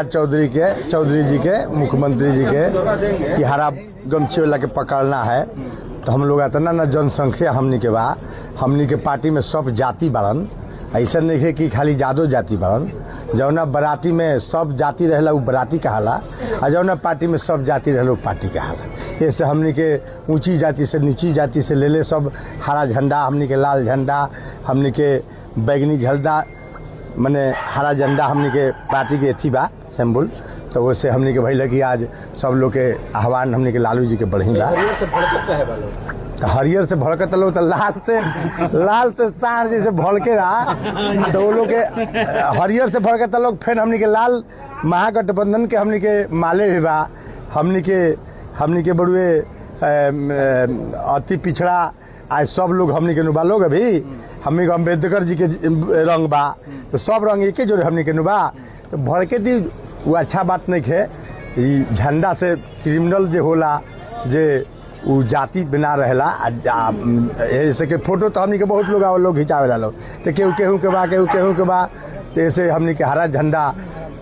चौधरी जी के मुख्यमंत्री जी के कि हरा गमछी वाला के पकड़ना है तो हम लोग इतना न जनसंख्या हमनी के बा, हमनी के पार्टी में सब जाति बारन, ऐसा नहीं है कि खाली जादो जाति बारन। जौना बराती में सब जाति रहेला वो बराती कहाला, और जौना पार्टी में सब जाति रहेला वो पार्टी कहाला। ऐसे हमनी के ऊंची जाति से नीची जाति से ले सब हरा झंडा, हमनी के लाल झंडा, हमनी के बैगनी झंडा, मने हरा झंडा हमनी के पार्टी के अथी बा सिंबल। तो वैसे हमनी के भइल कि आज सब लोग के आह्वान हमनी के लालू जी के बढ़ी बा। हरियर से भड़कत लोग तो लाल से साढ़ जैसे भड़के रहा, तो वो लोग के हरियर से भड़कत लोग फिर हमनी के लाल महागठबंधन के हमनी के माले भी बा। हमनी के बड़ुए अति पिछड़ा आज सब लोग हमनी के नुबा लोग अभी हमनी के अम्बेडकर जी के रंग बा, तो सब रंग एक जोड़े हमनी के नुबा। तो भड़के दी वो अच्छा बात नहीं है। झंडा से क्रिमिनल जो होला जे वो जाति बिना रहेला, ऐसे के फोटो तो हमनी के बहुत लोग खिंचावे लोग, तो केहू के बा तो ऐसे हमनी के हरा झंडा,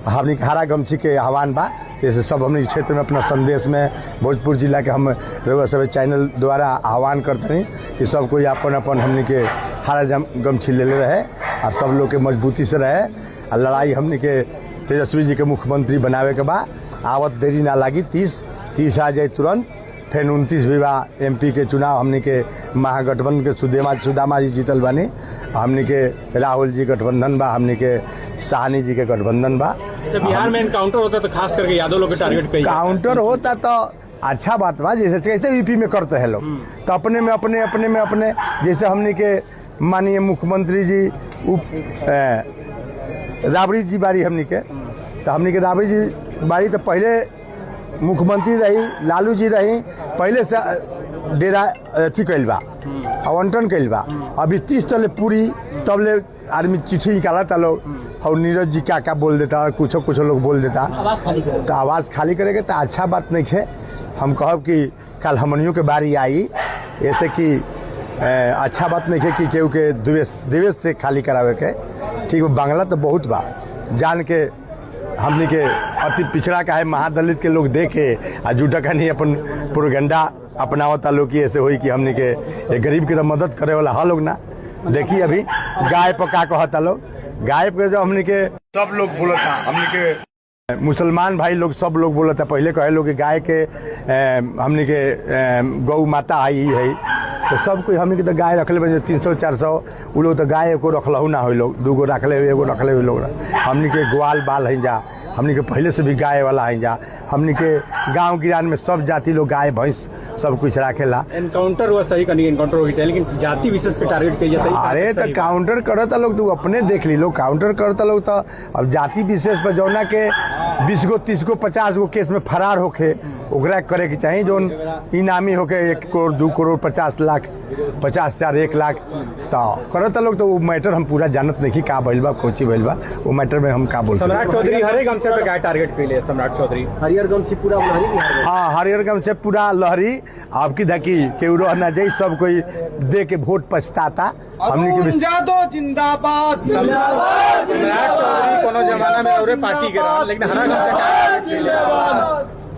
हमनी के हरा गमछी के आह्वान बा। जैसे सब हमनी के क्षेत्र में अपना संदेश में भोजपुर जिला के हम रउआ सब चैनल द्वारा आह्वान करते हैं कि सब कोई अपन हमनी के हरा गमछी ले रहे और सब लोग के मजबूती से रहे। और लड़ाई हमनी के तेजस्वी जी के मुख्यमंत्री बनावे के बा, आवत देरी ना लागी। 30 आ जाए तुरंत। फिर 29 भी बा MP के चुनाव, हमनी के महागठबंधन के सुदामा जी जीतल बानी, हमनी के राहुल जी गठबंधन बा, हमनी के साहनी जी के गठबंधन बा। बिहार में एनकाउंटर होता तो खास करके यादव लोग के टारगेट पे काउंटर होता तो अच्छा बात बा। जैसे यूपी में करते हैं लोग, तो अपने में जैसे हमनी के माननीय मुख्यमंत्री जी राबड़ी जी बारी हमनी के, तो हमनी के राबड़ी जी बारी तो पहले मुख्यमंत्री रही, लालू जी रही, पहले से डेरा अथी कैल बा, आवंटन कैल बा। अभी 30 तले पूरी तब ले आदमी चिट्ठी निकालता लोग, और नीरज जी क्या बोल देता और कुछ लोग बोल देता, तो आवाज़ खाली करेगा तो अच्छा बात नहीं है। हम कहब कि कल हमनियों के बारी आई, ऐसे कि अच्छा बात नहीं है कि केहू के दिवेश से खाली करावे के। ठीक है, बांग्ला तो बहुत बा, जान के हमनी के अति पिछड़ा का है महादलित के लोग देखे आ झूठा का नहीं अपन प्रोपेगेंडा अपनावता लोग की ऐसे होई कि हमनी के गरीब की तो मदद करे वाला हा लोग ना। देखिए अभी गाय पर का कहता लोग, गाय पे जो हमनी के सब लोग बोलता, हमनी के मुसलमान भाई लोग सब लोग बोलता। पहले कहे लोग कि गाय के हमनी के गौ माता आई है, तो सब कोई हमनी के तो गाय रखले बने 300-400, वो लोग तो गाय एको रखलहु ना हो लोग, 2 गो रखले हुए, एगो रखले हुए लोग। हमनी के ग्वाल बाल हैं जा, हमनी के पहले से भी गाय वाला हैं जा। हमनी के गांव गिरान में सब जाति लोग गाय भैंस सब कुछ रखेला। एनकाउंटर हुआ सही करनी, एनकाउंटर होगी चाहिए, लेकिन जाति विशेष पे टारगेट किया जाता है। अरे तो काउंटर करता लोग तो अपने देख ली लोग, काउंटर करता लोग तो अब जाति विशेष पर जौना के 20 गो 30 गो 50 गो केस में फरार होके ओकरा करे के चाहिए, जो इनामी होके 1 करोड़ 2 करोड़ 50 लाख 50,000 1 लाख तो करता लोग। तो वो मैटर हम पूरा जानत नहीं कि का भइल बा, कोची भइल बा, वो मैटर में हम का बोल सकते। सम्राट चौधरी हरे गमछे पे क्या टारगेट पे ले? सम्राट चौधरी हरियर गमछी पूरा लहरी, हाँ हरियर गमछे पूरा लहरी। आपकी धकी केहू रहना चाहिए, सब कोई दे के वोट पछताता। हमने के जिंदाबाद सम्राट चौधरी कोनो जमाना में और पार्टी के रहा, लेकिन हरा गमछा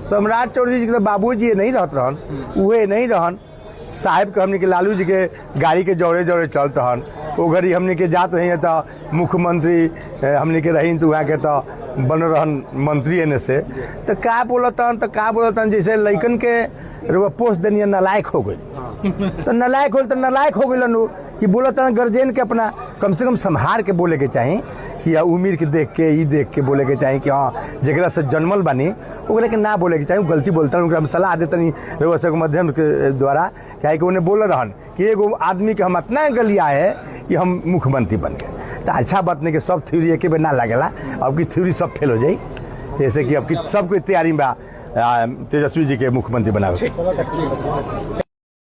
सम्राट चौधरी जी के बाबूजी नहीं रहत रहन, उहे नहीं रहन साहब के। हमने के लालू जी के गाड़ी के जोड़े चलते हन, वो घड़ी हमने के जात रही है तो मुख्यमंत्री हमने के रही तो वहाँ के तो बन रहन मंत्री एने से, तो का बोलतन जैसे लइकन के पोस्ट देनी नालायक हो गई, तो नालायक हो गई कि बोलतन गार्जियन के अपना कम से कम संभार के बोले के चाहिए कि उम्र के देख के ई देख के बोले के चाहिए कि हाँ जरा से जन्मल बानी ओकरा के ना बोले के चाहिए। गलती बोलता हम सलाह देतनी के माध्यम के द्वारा, क्या कि उन्हें बोल रहन कि एगो आदमी के हम इतना गलिया है कि हम मुख्यमंत्री बन गए, तो अच्छा बात नहीं कि सब थ्योरी एक बेर ना लगेला। अब की थ्योरी सब फेल हो जाई, जैसे कि अब की सब कोई तैयारी में तेजस्वी जी के मुख्यमंत्री बनावे।